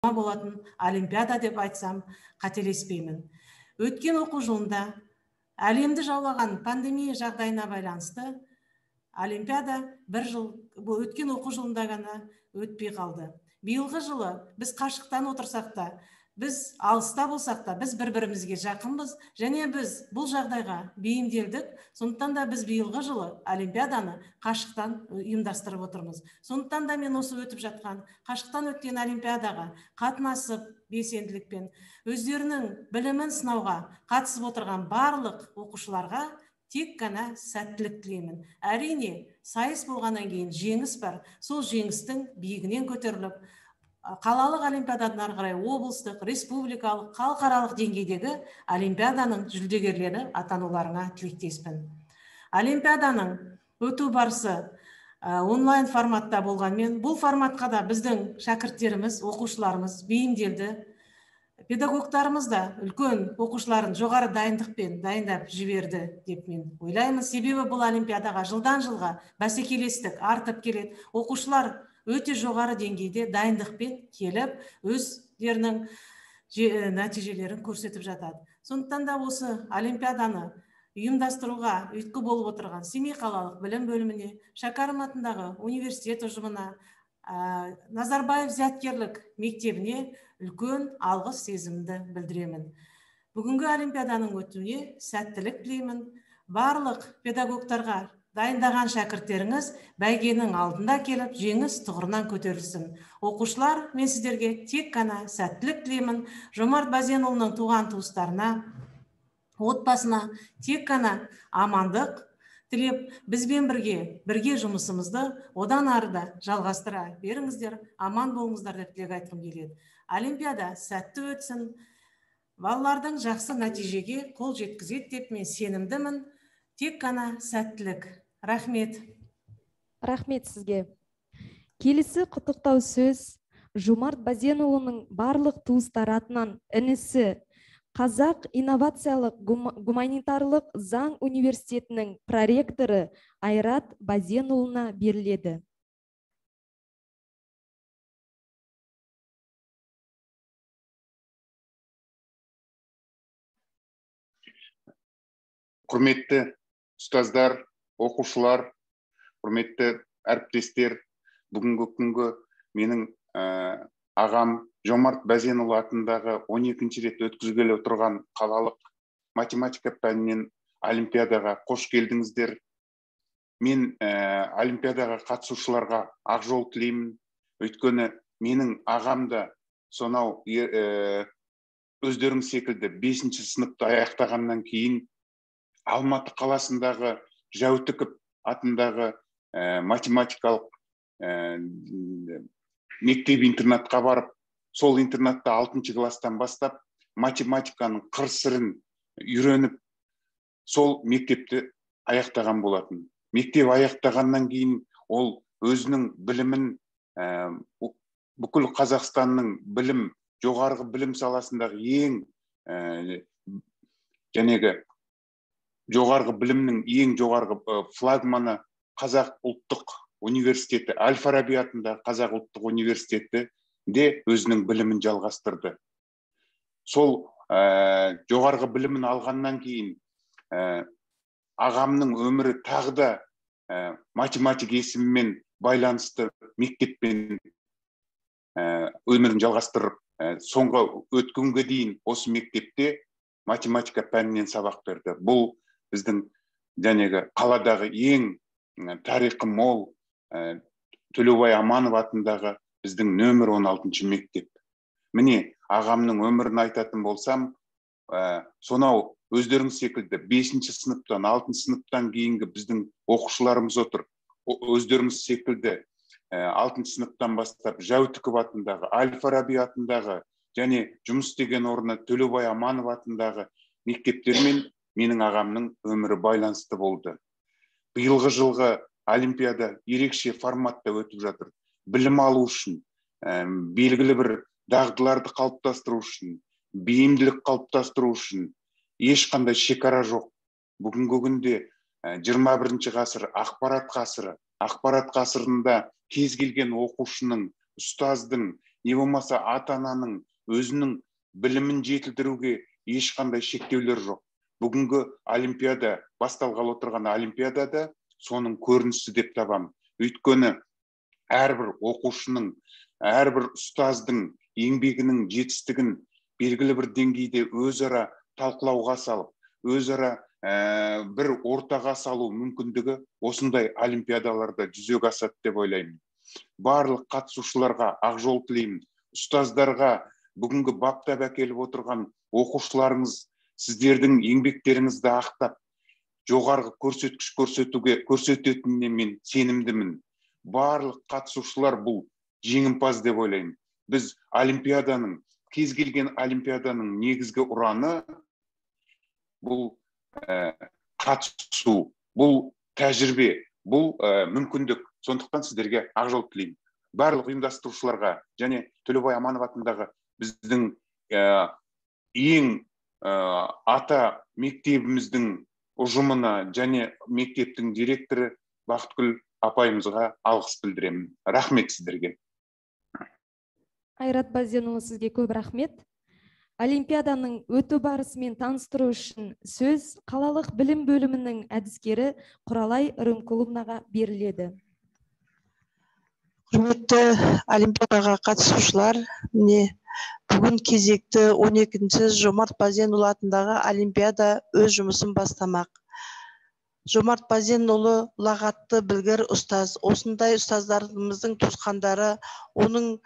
болатын олимпиада деп айтсам қателеспеймін. Өткен оқу жылында әлемді жаулаған пандемия жағдайына байланысты олимпиада өткен оқу жылында ғана өтпей қалды. Биылғы жылы біз қашықтан отырсақ та, біз алыста болсақ та, біз бір-бірімізге жақынбыз, және біз бұл жағдайға бейімделдік. Сондықтан да біз биылғы жылы олимпиаданы қашықтан ұйымдастырып отырмыз. Сондықтан да мен осы өтіп жатқан қашықтан өткен олимпиадаға қатынасып, белсенділікпен өздерінің білімін сынауға қатысып отырған барлық оқушыларға тек қана сәттілік тілеймін. Әрине, сайыс болғаннан кейін жеңіс бар. Сол жеңістің биігінен көтеріліп, қалалық олимпиададан ары қарай облыстық, республикалық, халықаралық деңгейдегі олимпиаданың жүлдегерлері атануларына тілектеспін. Олимпиаданың өту барысы онлайн форматта болғанмен, бұл форматқа да біздің шәкірттеріміз, оқушыларымыз бейімделді. Педагогтарымыз да үлкен оқушыларын жоғары дайындықпен дайындап жіберді деп мен ойлаймын. Себебі бұл олимпиадаға жылдан жылға бәсекелестік артып келеді. Оқушылар өте жоғары деңгейде дайындықпен келіп, өздерінің нәтижелерін көрсетіп жатады. Сондықтан да осы олимпиаданы ұйымдастыруға ұйытқы болып отырған Семей қалалық білім бөліміне, Шәкәрім атындағы университет ұжымына, Назарбаев зияткерлік мектебіне үлкен алғыс сезімді білдіремін. Бүгінгі олимпиаданың өтуіне сәттілік тілеймін. Барлық педагогтарға дайындаған шәкірттеріңіз бәйгенің алдында келіп, жеңіс тұғырынан көтерілсін. Оқушылар, мен сіздерге тек қана сәттілік тілеймін. Жомарт Базенұлының туған туыстарына, отбасына тек қана амандық тілеп, бізбен бірге жұмысымызды одан арыда жалғастыра беріңіздер, аман болыңыздар деп тілек айтқым келеді. Олимпиада сәтті өтсін, балалардың жақсы нәтижеге қол жеткізеді деп мен сенімдімін. Тек қана сәттілік. Рахмет. Рахмет сізге. Келесі құттықтау сөз Жомарт Базенұлының барлық туыстары атынан інісі, Қазақ инновациялық гуманитарлық заң университетінің проректоры Айрат Базенұлына беріледі. Құрметті ұстаздар, оқушылар, құрметті әріптестер, бүгінгі күнгі менің ағам Жомарт Базенұлы атындағы 12-ші рет өткізгелі отырған қалалық математика пәнінен олимпиадаға қош келдіңіздер. Мен олимпиадаға қатысушыларға ақ жол тілеймін. Өйткені менің ағам да сонау өздерің секілді 5-ші сыныпты аяқтағаннан кейін Алматы қаласындағы Жәутіков атындағы математикалық мектеп-интернатқа барып, сол интернатта 6-шы класстан бастап математиканың қыр-сырын үйреніп, сол мектепті аяқтаған болатын. Мектеп аяқтағаннан кейін ол өзінің білімін бүкіл Қазақстанның жоғарғы білім саласындағы ең жоғарғы білімнің ең жоғарғы флагманы Қазақ ұлттық университеті, Әл-Фараби атындағы Қазақ ұлттық университеті де өзінің білімін жалғастырды. Сол жоғарғы білімін алғаннан кейін ағамның өмірі тағы да математик есімімен байланысты мектеппен өмірін жалғастырып, соңғы өткенге дейін осы мектепте математика пәнінен сабақ берді. Бұл біздің қаладағы ең тарихы мол Төлеубай Аманов атындағы біздің нөмір 16-шы мектеп. Міне, ағамның өмірін айтатын болсам, сонау өздеріңіз секілді 5-ші сыныптан, 6-шы сыныптан кейінгі біздің оқушыларымыз отыр. Өздеріңіз секілді 6-шы сыныптан бастап Жәутіков атындағы, Әл-Фараби атындағы және жұмыс істеген орны Төлеубай Аманов атындағы мектептермен менің ағамның өмірі байланысты болды. Биылғы жылғы олимпиада ерекше форматта өтіп жатыр. Білім алу үшін, белгілі бір дағдыларды қалыптастыру үшін, бейімділік қалыптастыру үшін ешқандай шекара жоқ. Бүгінгі күнде 21-ші ғасыр ақпарат ғасыры. Ақпарат ғасырында кез келген оқушының, ұстаздың не болмаса ата-ананың өзінің білімін жетілдіруге ешқандай шектеулер жоқ. Бүгінгі олимпиада, басталғалы отырған олимпиадада соның көрінісі деп табамын. Өйткені әрбір оқушының, әрбір ұстаздың еңбегінің жетістігін белгілі бір деңгейде өзара талқылауға салып, өзара бір ортаға салу мүмкіндігі осындай олимпиадаларда жүзеге асады деп ойлаймын. Барлық қатысушыларға ақ жол тілеймін. Ұстаздарға, бүгінгі баптап әкеліп отырған оқушыларыңыз, сіздердің еңбектеріңізді ақтап, жоғарғы көрсеткіш көрсететініне мен сенімдімін. Барлық қатысушылар бұл жеңімпаз деп ойлаймын. Біз олимпиаданың, кез келген олимпиаданың негізгі ұраны бұл қатысу, бұл тәжірибе, бұл мүмкіндік. Сондықтан сіздерге ақ жол тілеймін. Барлық ұйымдастырушыларға және Төлеубай Аманов атындағы біздің ең ата мектебіміздің ұжымына және мектептің директоры Бақытгүл апайымызға алғыс білдіремін. Рахмет сіздерге. Айрат Базенұлы, сізге көп рахмет. Олимпиаданың өту барысымен таныстыру үшін сөз қалалық білім бөлімінің әдіскері Құралай Рымкуловнаға беріледі. Құрметті олимпиадаға қатысушылар, бүгін кезекті 12-ші Жомарт Базенұлы атындағы олимпиада өз жұмысын бастамақ. Жомарт Базенұлы ұлағатты білгір ұстаз. Осындай ұстаздарымыздың туысқандары оның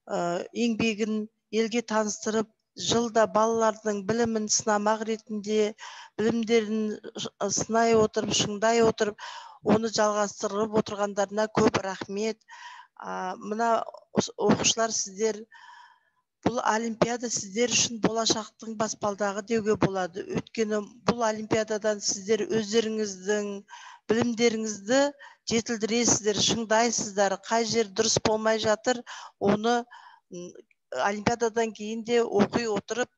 еңбегін елге таныстырып, жылда балалардың білімін сынамақ ретінде, білімдерін сынай отырып, шыңдай отырып, оны жалғастырып отырғандарына көп рахмет. Мына оқушылар, сіздер, бұл олимпиада сіздер үшін болашақтың баспалдағы деуге болады. Өйткені бұл олимпиададан сіздер өздеріңіздің білімдеріңізді жетілдіресіздер, шыңдайсыздар. Қай жер дұрыс болмай жатыр, оны олимпиададан кейін де оқи отырып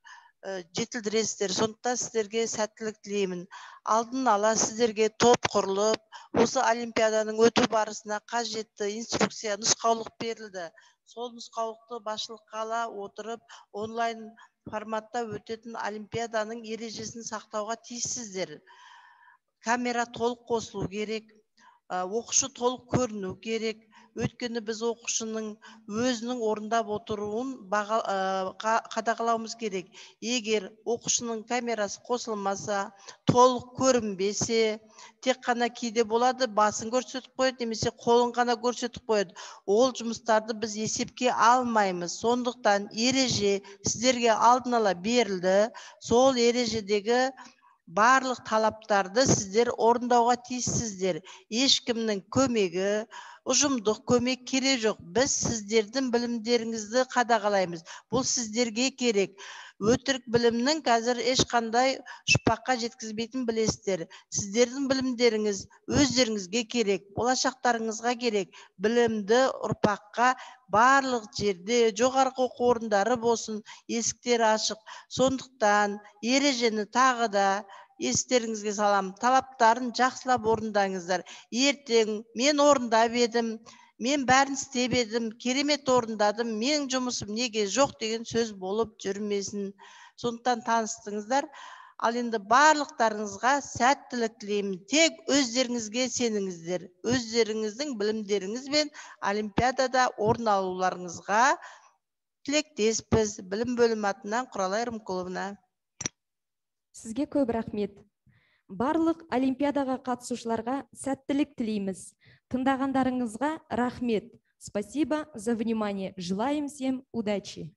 жетілдіресіздер. Сондықтан сіздерге сәттілік тілеймін. Алдын ала сіздерге топ құрылып, осы олимпиаданың өту барысына қажетті инструкция, нұсқаулық берілді. Сол нұсқаулықты басшылыққа ала отырып, онлайн форматта өтетін олимпиаданың ережесін сақтауға тиіссіздер. Камера толық қосылу керек, оқушы толық көріну керек. Өйткені біз оқушының өзінің орындап отыруын қадағалауымыз керек. Егер оқушының камерасы қосылмаса, толық көрінбесе, тек қана кейде болады, басын көрсетіп қойды, немесе қолын ғана көрсетіп қойды. Ол жұмыстарды біз есепке алмаймыз. Сондықтан ереже сіздерге алдын ала берілді. Сол ережедегі барлық талаптарды сіздер орындауға тиіссіздер. Ешкімнің көмегі, ұжымдық көмек керек жоқ. Біз сіздердің білімдеріңізді қадағалаймыз. Бұл сіздерге керек. Өтірік білімнің қазір ешқандай ұшпаққа жеткізбейтін білесіздер. Сіздердің білімдеріңіз өздеріңізге керек, болашақтарыңызға керек. Білімді ұрпаққа барлық жерде, жоғарғы оқу орындары болсын, есіктері ашық. Сондықтан ережені тағы да естеріңізге салам, талаптарын жақсылап орындаңыздар. Ертең мен орындап едім, мен бәрін істеп едім, керемет орындадым, менің жұмысым неге жоқ деген сөз болып жүрмесін. Сондықтан таныстыңыздар. Ал енді барлықтарыңызға сәттілік тілеймін. Тек өздеріңізге сеніңіздер. Өздеріңіздің білімдеріңізбен олимпиадада орын алуларыңызға тілектеспіз. Білім бөлімі атынан Құралай Рымкуловна. Сізге көп рахмет. Барлық олимпиадаға қатысушыларға сәттілік тілейміз. Тыңдағандарыңызға рахмет. Спасибо за внимание. Желаем всем удачи.